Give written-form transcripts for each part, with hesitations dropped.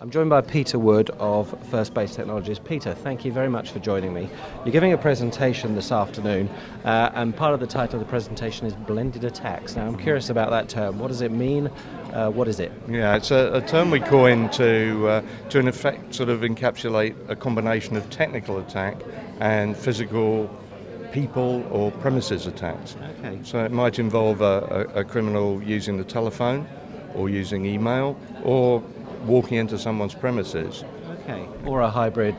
I'm joined by Peter Wood of First Base Technologies. Peter, thank you very much for joining me. You're giving a presentation this afternoon, and part of the title of the presentation is Blended Attacks. Now, I'm curious about that term. What does it mean? What is it? Yeah, it's a term we coined to in effect sort of encapsulate a combination of technical attack and physical people or premises attacks. Okay. So it might involve a criminal using the telephone or using email or walking into someone's premises. Okay. Or a hybrid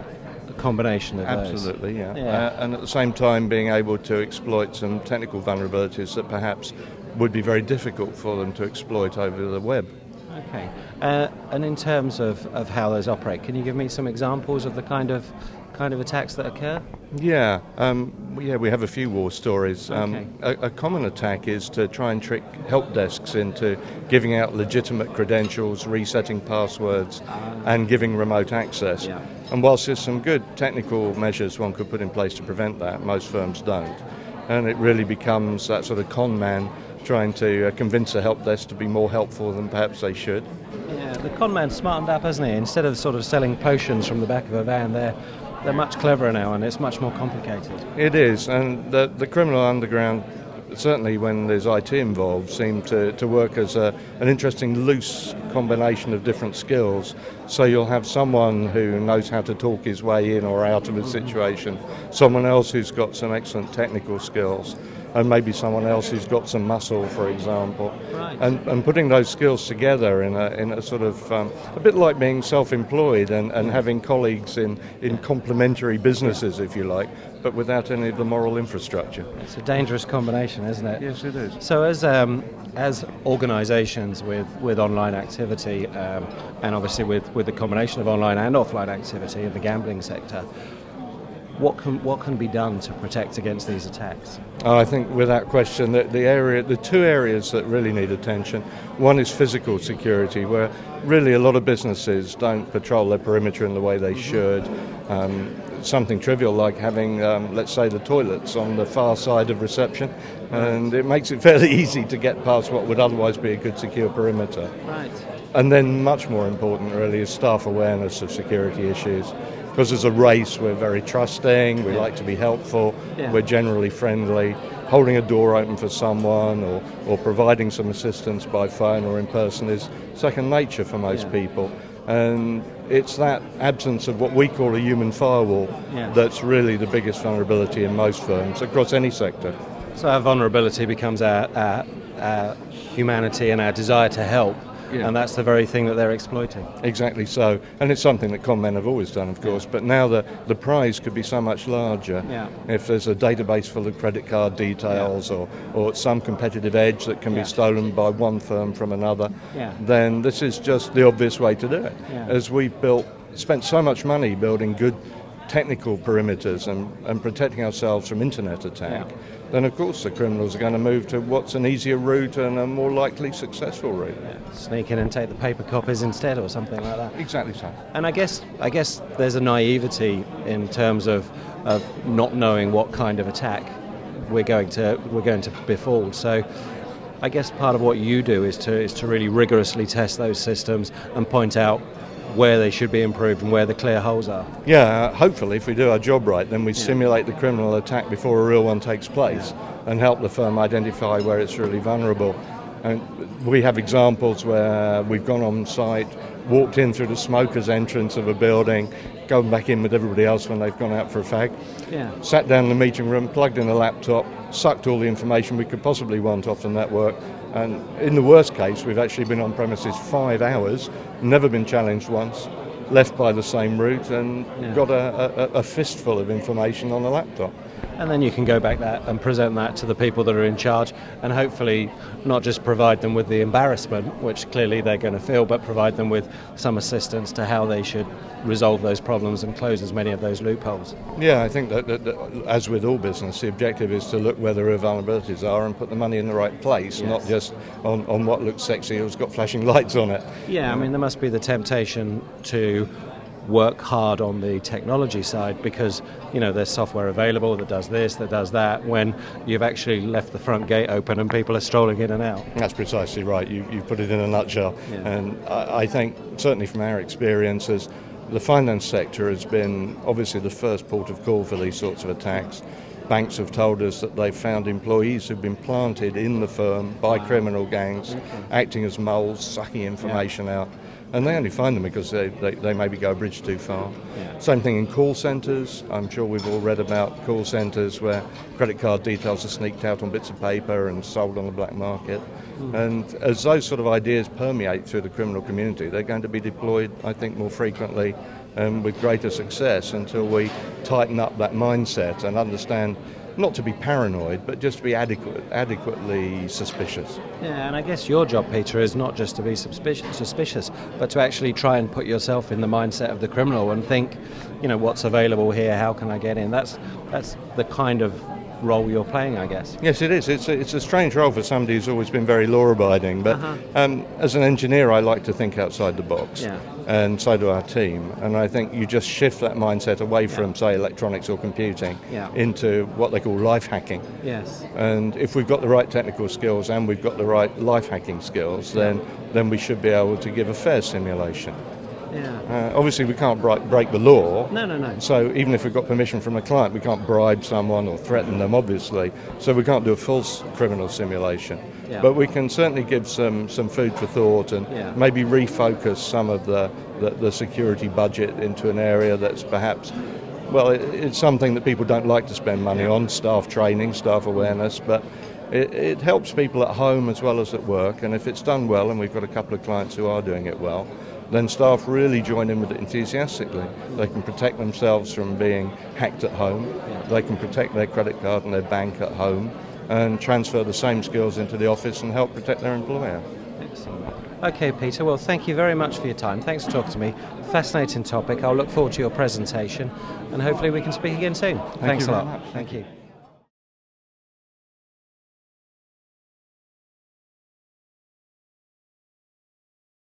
combination of those. Absolutely, yeah. And at the same time being able to exploit some technical vulnerabilities that perhaps would be very difficult for them to exploit over the web. Okay. And in terms of how those operate, can you give me some examples of the kind of attacks that occur? Yeah, we have a few war stories. Okay. A common attack is to try and trick help desks into giving out legitimate credentials, resetting passwords, and giving remote access. Yeah. And whilst there's some good technical measures one could put in place to prevent that, most firms don't. And it really becomes that sort of con man trying to convince a help desk to be more helpful than perhaps they should. Yeah, the con man's smartened up, hasn't he? Instead of sort of selling potions from the back of a van, they're much cleverer now, and it's much more complicated. It is, and the criminal underground, certainly when there's IT involved, seem to work as an interesting loose combination of different skills. So you'll have someone who knows how to talk his way in or out of a situation, someone else who's got some excellent technical skills, and maybe someone else who's got some muscle, for example. Right. And putting those skills together in a sort of, a bit like being self-employed and having colleagues in complementary businesses, if you like, but without any of the moral infrastructure. It's a dangerous combination, isn't it? Yes, it is. So as organisations with online activity, and obviously with the combination of online and offline activity in the gambling sector, what can be done to protect against these attacks? I think without question that the two areas that really need attention, one is physical security, where really a lot of businesses don't patrol their perimeter in the way they should. Something trivial like having, let's say, the toilets on the far side of reception, and it makes it fairly easy to get past what would otherwise be a good secure perimeter. Right. And then much more important really is staff awareness of security issues. Because as a race, we're very trusting, we like to be helpful, we're generally friendly. Holding a door open for someone or providing some assistance by phone or in person is second nature for most people. And it's that absence of what we call a human firewall that's really the biggest vulnerability in most firms across any sector. So our vulnerability becomes our humanity and our desire to help. Yeah. And that's the very thing that they're exploiting. Exactly so. And it's something that con men have always done, of course, but now the prize could be so much larger. Yeah. If there's a database full of credit card details or some competitive edge that can be stolen by one firm from another, then this is just the obvious way to do it. Yeah. As we've spent so much money building good technical perimeters and protecting ourselves from internet attack, then of course the criminals are going to move to what's an easier route and a more likely successful route. Sneak in and take the paper copies instead or something like that. Exactly so. And I guess there's a naivety in terms of not knowing what kind of attack we're going to befall. So I guess part of what you do is to really rigorously test those systems and point out where they should be improved and where the clear holes are. Yeah, hopefully if we do our job right, then we simulate the criminal attack before a real one takes place and help the firm identify where it's really vulnerable. And we have examples where we've gone on site, walked in through the smoker's entrance of a building, gone back in with everybody else when they've gone out for a fag, sat down in the meeting room, plugged in a laptop, sucked all the information we could possibly want off the network, and in the worst case we've actually been on premises 5 hours, never been challenged once, left by the same route and got a fistful of information on the laptop. And then you can go back there and present that to the people that are in charge and hopefully not just provide them with the embarrassment, which clearly they're going to feel, but provide them with some assistance to how they should resolve those problems and close as many of those loopholes. Yeah, I think that as with all business, the objective is to look where the real vulnerabilities are and put the money in the right place, not just on what looks sexy or has got flashing lights on it. Yeah, I mean, there must be the temptation to work hard on the technology side because, there's software available that does this, that does that, when you've actually left the front gate open and people are strolling in and out. That's precisely right. You put it in a nutshell. Yeah. And I think, certainly from our experiences, the finance sector has been obviously the first port of call for these sorts of attacks. Banks have told us that they've found employees who've been planted in the firm by criminal gangs, acting as moles, sucking information out. And they only find them because they maybe go a bridge too far. Yeah. Same thing in call centres. I'm sure we've all read about call centres where credit card details are sneaked out on bits of paper and sold on the black market. And as those sort of ideas permeate through the criminal community, they're going to be deployed, I think, more frequently and with greater success until we tighten up that mindset and understand not to be paranoid, but just to be adequately suspicious. Yeah, and I guess your job, Peter, is not just to be suspicious, but to actually try and put yourself in the mindset of the criminal and think, what's available here, how can I get in? That's the kind of role you're playing, I guess. Yes, it is. It's a strange role for somebody who's always been very law-abiding, but as an engineer I like to think outside the box, and so do our team, and I think you just shift that mindset away from, say, electronics or computing into what they call life hacking. Yes. And if we've got the right technical skills and we've got the right life hacking skills, then we should be able to give a fair simulation. Yeah. Obviously we can't break the law. No. So even if we've got permission from a client, we can't bribe someone or threaten them, obviously. So we can't do a false criminal simulation. Yeah. But we can certainly give some food for thought and maybe refocus some of the security budget into an area that's perhaps, well, it's something that people don't like to spend money on, staff training, staff awareness, but it helps people at home as well as at work. And if it's done well, and we've got a couple of clients who are doing it well, then staff really join in with it enthusiastically. They can protect themselves from being hacked at home. They can protect their credit card and their bank at home and transfer the same skills into the office and help protect their employer. Excellent. Okay, Peter, well, thank you very much for your time. Thanks for talking to me. Fascinating topic. I'll look forward to your presentation and hopefully we can speak again soon. Thanks a lot. Thank you.